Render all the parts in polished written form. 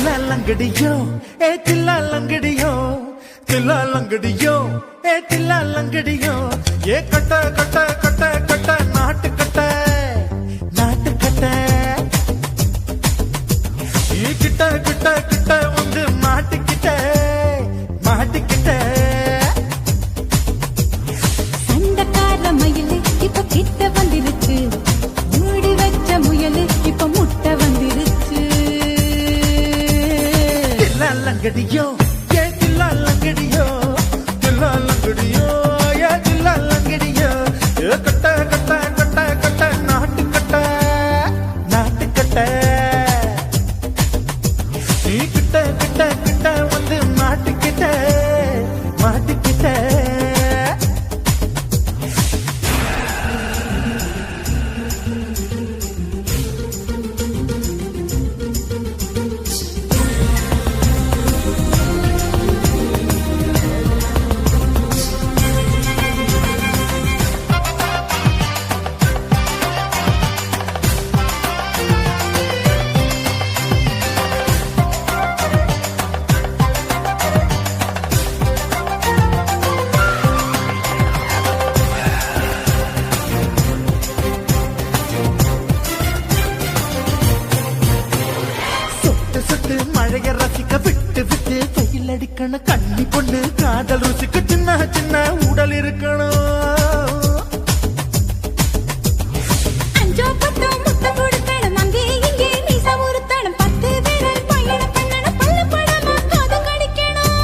லங்கடியோ ஏ தில்லா லங்கடியோ தில்லா லங்கடியோ ஏ தில்லா லங்கடியோ ஏ கட்ட கட்ட கட்ட கட்ட நாட்டு கட்ட நாட்டு கட்ட ஈ கிட்ட கிட்ட கிட்ட வந்து மாட்டிக்கிட்ட மாட்டிக்கிட்ட சண்டக்கார மயிலு இப்ப கிட்ட வந்துருச்சு மூடி வச்ச முயலு இப்ப முட்டை வந்துருச்சு தில்லா லங்கடியோ ஏ தில்லா லங்கடியோ தில்லா லங்கடியோ ஏ தில்லா லங்கடியோ ஏ கட்ட கட்ட கட்ட கட்ட நாட்டு கட்ட நாட்டு கட்ட நீ கிட்ட கிட்ட கிட்ட வந்து மாட்டிக்கிட்ட மாட்டிக்கிட்ட மழைய ரசிக்க விட்டு விட்டு வெயில் அடிக்கணும் கண்ணி பொண்ணு காதல் ருசிக்க சின்ன சின்ன உடல் இருக்கணும் அஞ்சோ பத்தோ முட்டை கொடுக்கணும் அங்கே இங்கே மீசா உருத்தணும் 10 விரல் பயணம் பண்ணணும் பல்ல பழமா காது கடிக்கணும்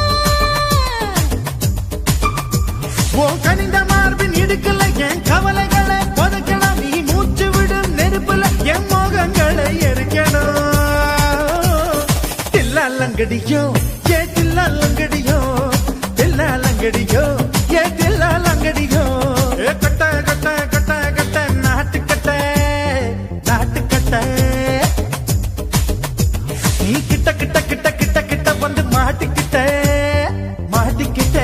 ஓ கனிந்த மார்பின் இடுக்கல என் கவலைகளை பதுக்கணும் நீ மூச்சு விடும் நெருப்புல என் மோகங்களை எரிக்கணும் தில்லா லங்கடியோ ஏ தில்லா லங்கடியோ தில்லா லங்கடியோ ஏ தில்லா லங்கடியோ ஏ கட்ட கட்ட கட்ட கட்ட நாட்டு கட்ட நாட்டு கட்ட நீ கிட்ட கிட்ட கிட்ட கிட்ட கிட்ட வந்து மாட்டிக்கிட்ட மாட்டிக்கிட்ட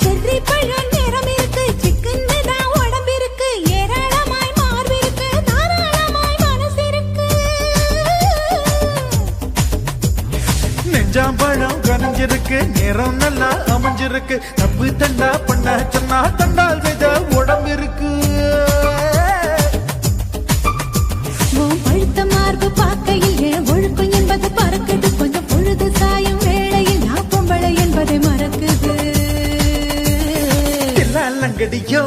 செர்ரி பழம் நிறம் இருக்கு சிக்கன்னு தான் உடம்பு இருக்கு ஏராளமாய் மார்பு இருக்கு தாராளமாய் மனசு இருக்கு நெஞ்சாம்பழம் கனிஞ்சிருக்கு நிறம் நல்லா அமைஞ்சிருக்கு தப்பு தண்டா பண்ண சொன்னா தண்டால் செய்த உடம்பு இருக்கு உன் பழுத்த மார்பு பார்க்கையில் என் ஒழுக்கம் என்பது பறக்குது கொஞ்சம் பொழுது சாயும் வேளையில் நான் பொம்பளை என்பதை மறக்குது தில்லா லங்கடியோ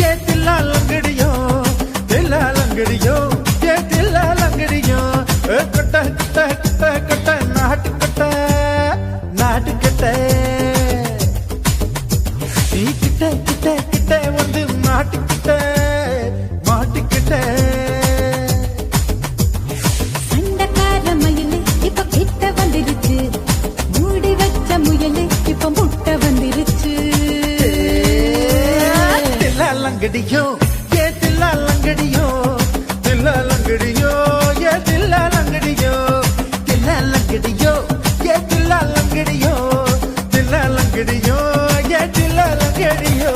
ஏ தில்லா லங்கடியோ தில்லா லங்கடியோ ஏ தில்லா லங்கடியோ ஏ கட்ட கட்ட கட்ட கட்ட நாட்டு கட்ட நாட்டு கட்ட நீ கிட்ட கிட்ட கிட்ட வந்து மாட்டிக்கிட்ட மாட்டிக்கிட்ட சண்டக்கார மயிலு இப்ப கிட்ட வந்துருச்சு மூடி வச்ச முயலு இப்ப முட்டை வந்துருச்சு தில்லா லங்கடியோ ஏ தில்லா லங்கடியோ தில்லா லங்கடியோ ஏ தில்லா லங்கடியோ தில்லா லங்கடியோ ஏ தில்லா லங்கடியோ தில்லா லங்கடியோ ஏ தில்லா லங்கடியோ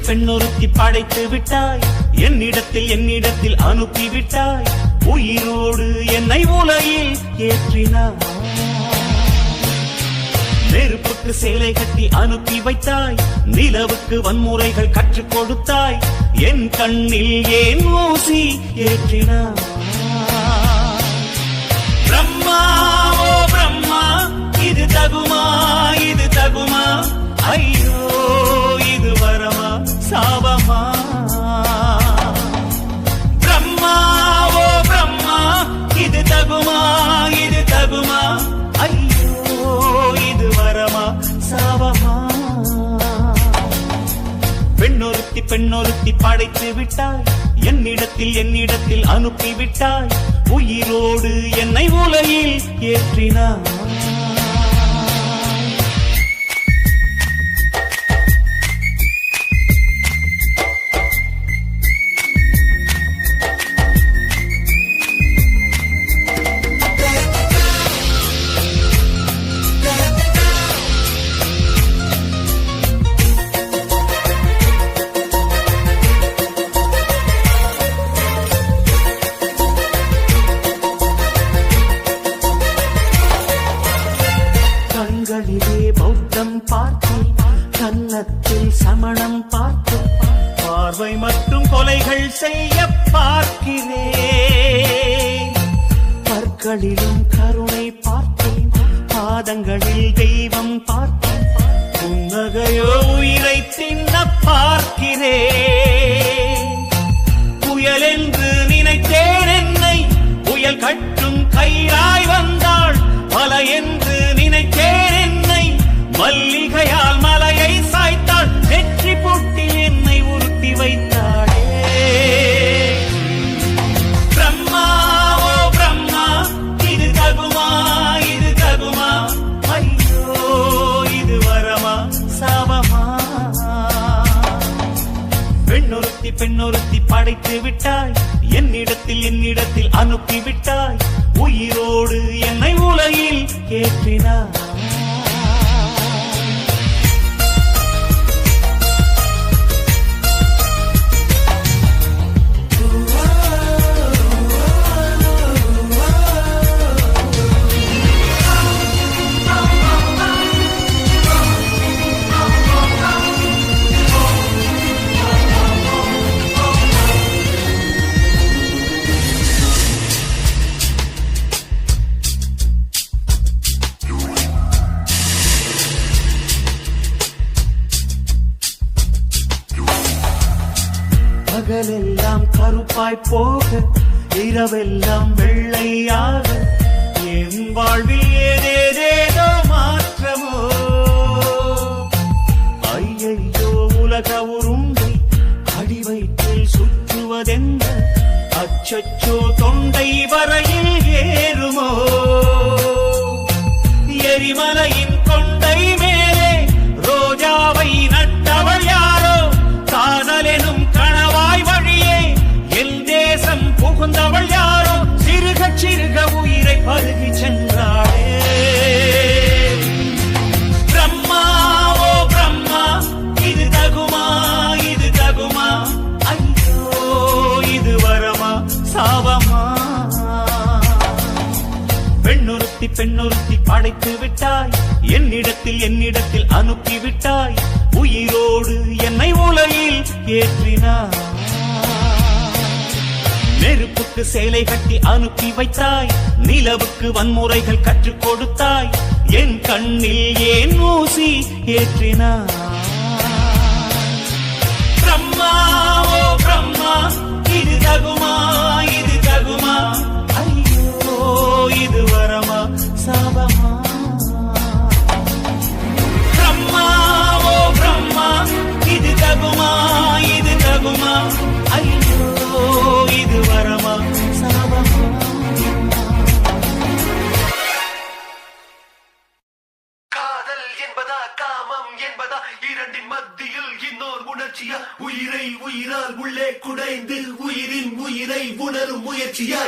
பெண்ணொருத்தி படைத்து விட்டாய் என்னிடத்தில் அனுப்பி விட்டாய் உயிரோடு என்னை உலகில் ஏற்றினாய் நெருப்புக்கு நெருப்புக்கு சேலை கட்டி அனுப்பி வைத்தாய், நிலவுக்கு வன்முறைகள் கற்றுக் கொடுத்தாய், என் கண்ணில் ஏன் ஊசி ஏற்றினாய்? பிரம்மா ஓ பிரம்மா, இது தகுமா, இது தகுமா? ஐயோ இது வரமா சாபமா? பிரம்மா ஓ பிரம்மா, இது தகுமா, இது தகுமா? ஐயோ இது வரமா சாபமா? பெண்ணொருத்தி படைத்து விட்டாய், என்னிடத்தில் அனுப்பி விட்டாய், உயிரோடு என்னை உலகில் ஏற்றினாய். கண்களிலே பௌத்தம் பார்த்தேன், கன்னத்தில் சமணம் பார்த்தேன், பார்வை மற்றும் கொலைகள் செய்ய பார்க்கிறேன். பற்களிலும் கருணை பார்த்தேன், பாதங்களில் தெய்வம் பார்த்தேன், புன்னகையோ உயிரை தின்ன பார்க்கிறேன். புயல் என்று நினைத்தேன் என்னை, புயல் கட்டும் கயிறாய் வந்தாள், பல என்று நினைத்தேன் என்னை, மல்லிகையால் மலையை சாய்த்தாள், நெற்றி பொட்டி என்னை உருட்டி வைத்தாளே. பிரம்மா ஓ பிரம்மா, இது தகுமா, இது தகுமா? ஐயோ இது வரமா சாபமா? பெண்ணொருத்தி படைத்து விட்டாய், என்னிடத்தில் அனுப்பி விட்டாய், உயிரோடு என்னை உலகில் ஏற்றினாய். பகலெல்லாம் கருப்பாய் போக, இரவெல்லாம் வெள்ளையாக, என் வாழ்வில் ஏதேதேதோ மாற்றமோ. ஐயையோ உலக உருண்டை அடி வயிற்றில் சுற்றுவதென்ன, அச்சச்சோ தொண்டை வரையில் ஏறுமோ. எரிமலையின் கொண்டை மேலே ரோஜாவை நட்டவள் யாரோ, காதலெனும் கணவாய் வழியே என் தேசம் புகுந்தவள் யாரோ, சிறுக சிறுக உயிரை பருகி சென்றாளே. பிரம்மா ஓ பிரம்மா, இது தகுமா, இது தகுமா? ஐயோ இது வரமா சாபமா? பெண்ணொருத்தி படைத்து விட்டாய், என்னிடத்தில் அனுப்பி விட்டாய், உயிரோடு என்னை உலகில் ஏற்றினாய். நெருப்புக்கு சேலை கட்டி அனுப்பி வைத்தாய், நிலவுக்கு வன்முறைகள் கற்றுக் கொடுத்தாய், என் கண்ணில் ஏன் ஊசி ஏற்றினாய்? பிரம்மா ஓ பிரம்மா, இது தகுமா, இது தகுமா? ஐயோ இது வரமா சாபமா? பிரம்மா ஓ பிரம்மா, இது தகுமா, இது தகுமா? ஐயோ இது வரமா சாபமா? காதல் என்பதா காமம் என்பதா, இரண்டின் மத்தியில் இன்னொரு உணர்ச்சியா, உயிரை உயிரால் உள்ளே குடைந்து உயிரின் உயிரை உணரும் முயற்சியா?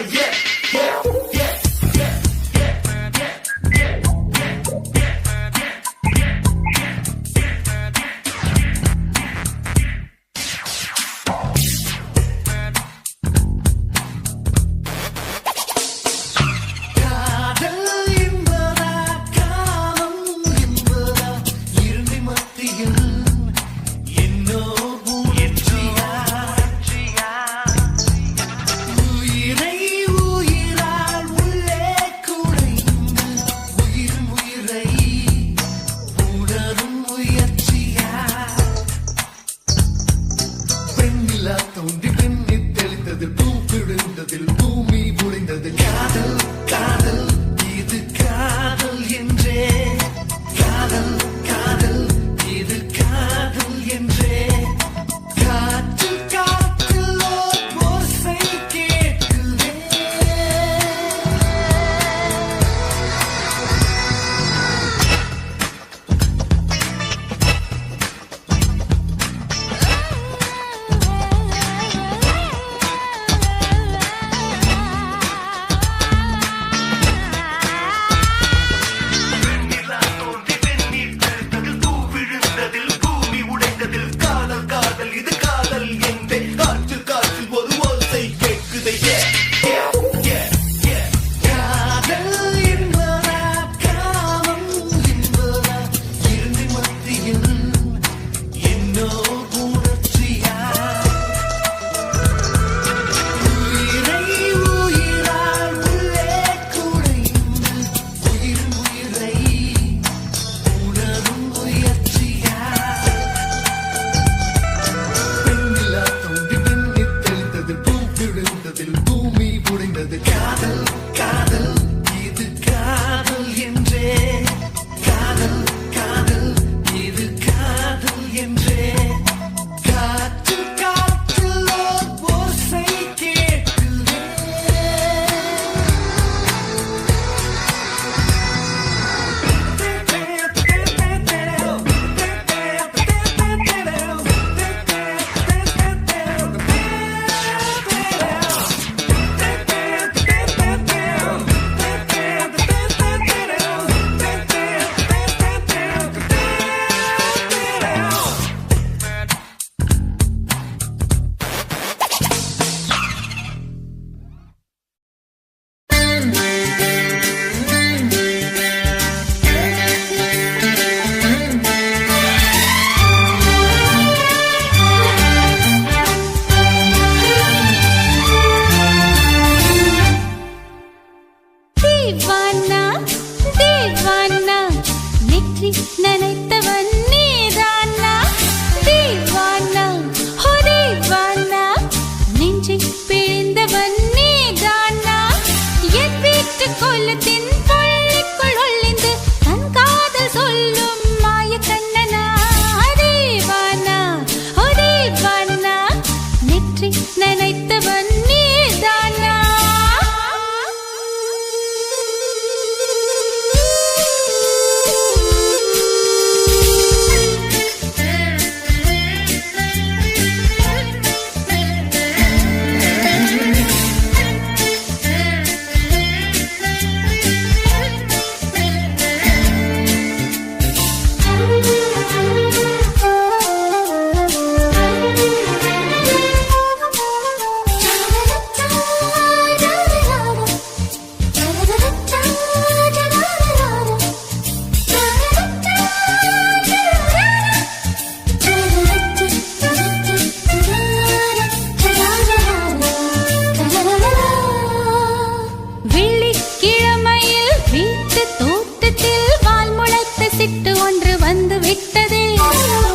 சிட்டு ஒன்று வந்து விட்டதே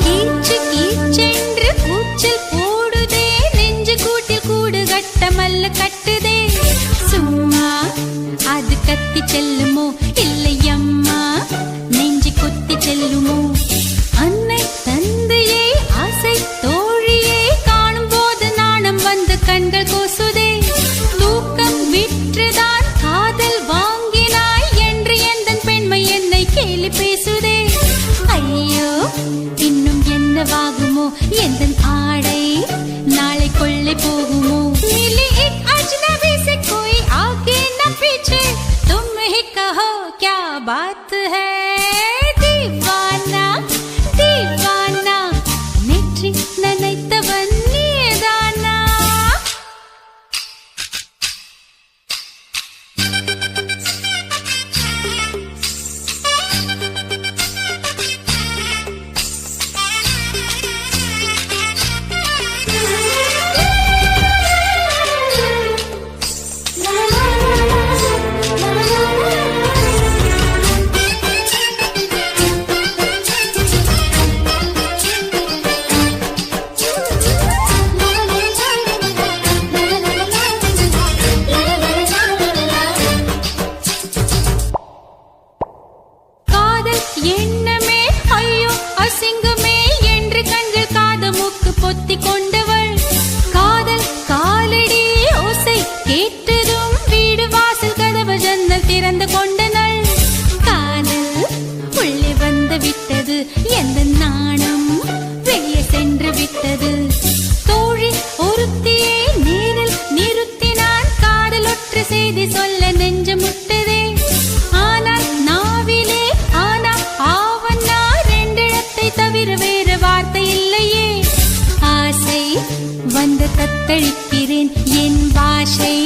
கீச்சு கீச்சென்று கூச்சல் போடுதே நெஞ்சு கூட்டில் கூடு கட்ட மல்லு கட்டுதே சும்மா அது கத்தி செல்லுமோ இல்லையம்மா நெஞ்சு குத்தி செல்லுமோ அன்னை தந்தையே ஆசை தோழியே காணும் போது நாணம் வந்து கண்கள் கூசுதே தூக்கம் விற்றுதான் காதல் வாங்கினாய் என்று எந்தன் பெண்மை என்னை கேலி பேசுதே ஐயோ இன்னும் என்னவாகுமோ எந்தன் ஆடை நாளை கொள்ளை போகுமோ मिली एक अजनबी से कोई आगे न पीछे तुम ही कहो क्या बात है दीवाना दीवाना नेற்றி நினைத்தவன் நீதானா காதல் எண்ணமே ஐயோ அசிங்கமே என்று கண்கள் காது மூக்கு பொத்தி கொண்டவள் காதல் காலடி ஓசை கேட்டதும் வீடு வாசல் கதவு ஜன்னல் திறந்து கொண்டனள் காதல் உள்ளே வந்து விட்டது எந்த நாணம் வெளியே சென்று விட்டது தோழி ஒருத்தியே நேரில் நிறுத்தினான் காதல் ஒற்று செய்தி சொல்ல நெஞ்சு முட்டதே ஆனால் நாவிலே ஆனா ஆவன்னா ரெண்டிடத்தை தவிர வேறு வார்த்தை இல்லையே ஆசை வந்து தத்தளிக்கிறேன் என் பாஷை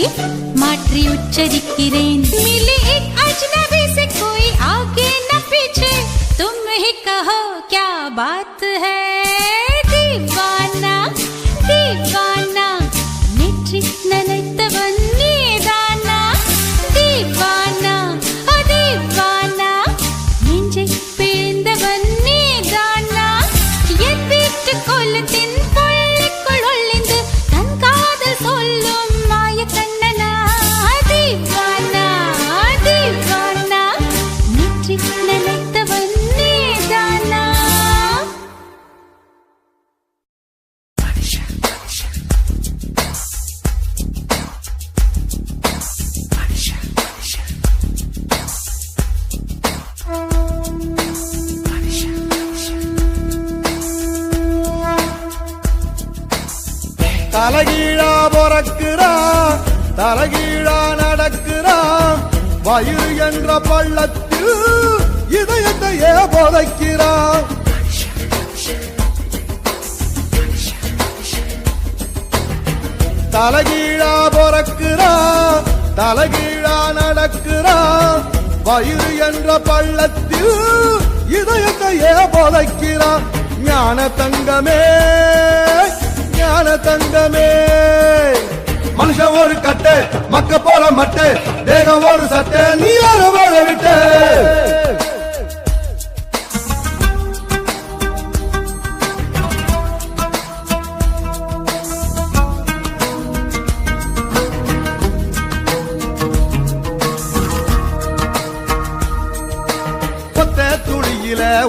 மாற்றி உச்சரிக்கிறேன் मिली एक अजनबी से कोई आगे न पीछे तुम ही कहो क्या बात है दीवाना दीवाना नेற்றி நினைத்தவன் நீதானா दीवाना दीवाना நெஞ்சை பிழிந்தவன் நீதானா என் வீட்டு கொல்லத்தின் பள்ளிக்குள் ஒளிந்து தன் காதல் சொல்லும் மாய கண்ணனா दीवाना दीवाना நெற்றி நினைத்தவன் நீதானா தலகீழா பொறக்குறான் தலகீழா நடக்கிறான் வயிறு என்ற பள்ளத்தில் இதயத்தையே புதைக்கிறான் தலகீழா பொறக்குறான் தலகீழா நடக்கிறான் வயிறு என்ற பள்ளத்தில் இதயத்தையே புதைக்கிறான் ஞான தங்கமே ஞான தங்கமே மனுஷன் ஒரு கட்டு மக்க போல மட்டு தேகம் ஒரு சட்டை நீ யார வாழ விட்டு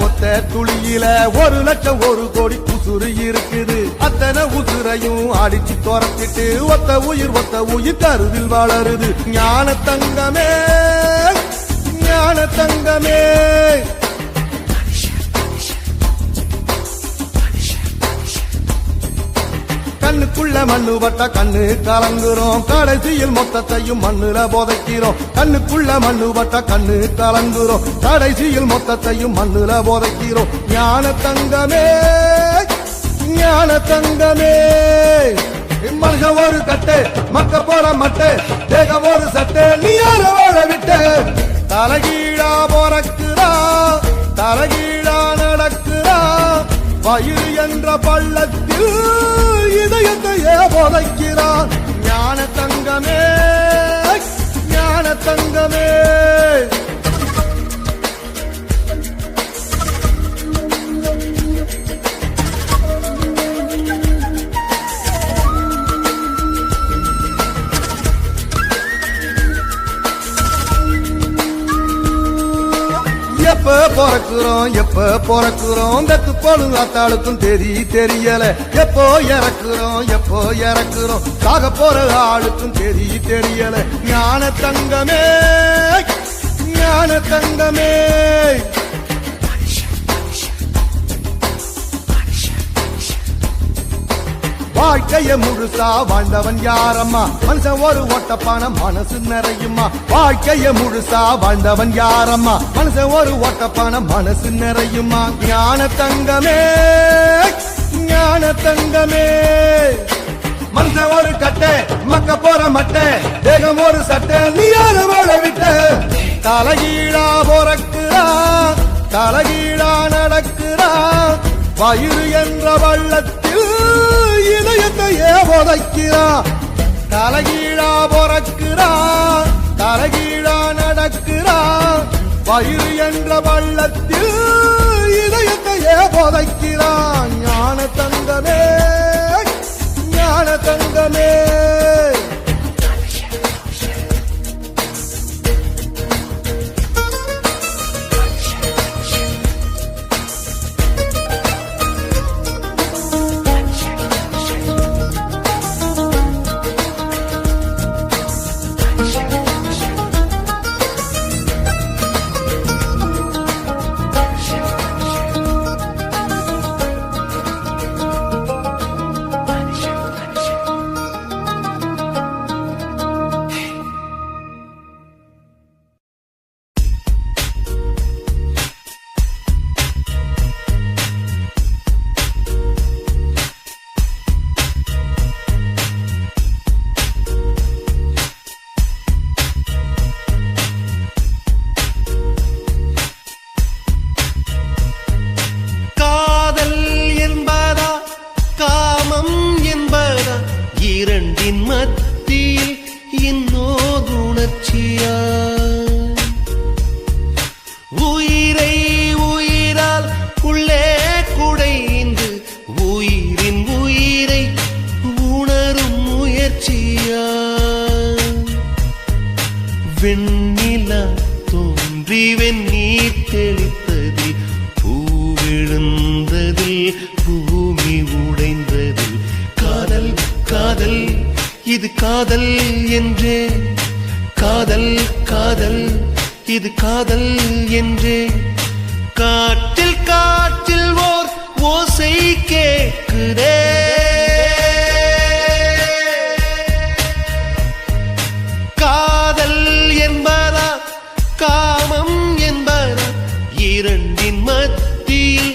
ஒத்த துளியில 1 லட்சம் 1 கோடி உசுறு இருக்குது அத்தனை உசுரையும் அடிச்சு துரத்திட்டு ஒத்த உயிர் கருவில் வளருது ஞான தங்கமே ஞான தங்கமே கண்ணுக்குள்ள மண்ணு பட்டா கண்ணு கலங்குறோம் கடைசியில் மொத்தத்தையும் மண்ணுல போதைக்கிறோம் கண்ணுக்குள்ள மண்ணு பட்டா கண்ணு கலங்குறோம் கடைசியில் மொத்தத்தையும் மண்ணுல போதைக்கிறோம் ஞான தங்கமே ஞான தங்கமே மனுஷன் ஒரு கட்டு மக்க போற மட்டு தேகம் ஒரு சட்டை நீ யார வாழ விட்டு தலகீழா பொறக்குறா தலகீழா நடக்குறா வயிறு என்ற பள்ளத்தில் இதயத்தையே புதைக்கிறான் ஞான தங்கமே ஞான தங்கமே பொறக்குறோம் எப்ப பொறக்குறோம் பெத்து போடும் அத்தாளுக்கும் தெரியல எப்போ இறக்குறோம் சாக போற ஆளுக்கும் தெரியல ஞான தங்கமே வாழ்க்கைய முழுசா வாழ்ந்தவன் யாரம்மா மனுஷன் ஒரு ஓட்டப்பான மனசு நிறையுமா வாழ்க்கைய முழுசா வாழ்ந்தவன் யாரம்மா மனுஷன் ஒரு ஓட்டப்பான மனசு நிறையுமா ஞான தங்கமே மனுஷன் ஒரு கட்டை மக்க போற மட்டை தேகம் ஒரு சட்டை நீ யார வாழ விட்ட தலைகீழா பொறக்குறா தலைகீழா நடக்குறா வயிறு என்ற வள்ளத்தில் இதயத்தையே உதைக்கிறா தலைகீழா பொறக்குறா தலைகீழா நடக்குறா வயிறு என்ற வள்ளத்தில் இதயத்தையே உதைக்கிறா ஞான தங்கமே இரண்டின் மத்தியில் இன்னோர் உணர்ச்சியா உயிரை உயிரால் உள்ளே குடைந்து உயிரின் உயிரை உணரும் முயற்சியா வெண்ணிலா தோன்றி வெந்நீர் தெளித்ததில் பூவிழுந்ததில் பூமி உடைந்ததில் காதல் காதல் இது காதல் என்றே காதல் காதல் இது காதல் என்றே காற்றில் காற்றில் ஓர் ஓசை கேட்குதே காதல் என்பதா காமம் என்பதா இரண்டின் மத்தியில்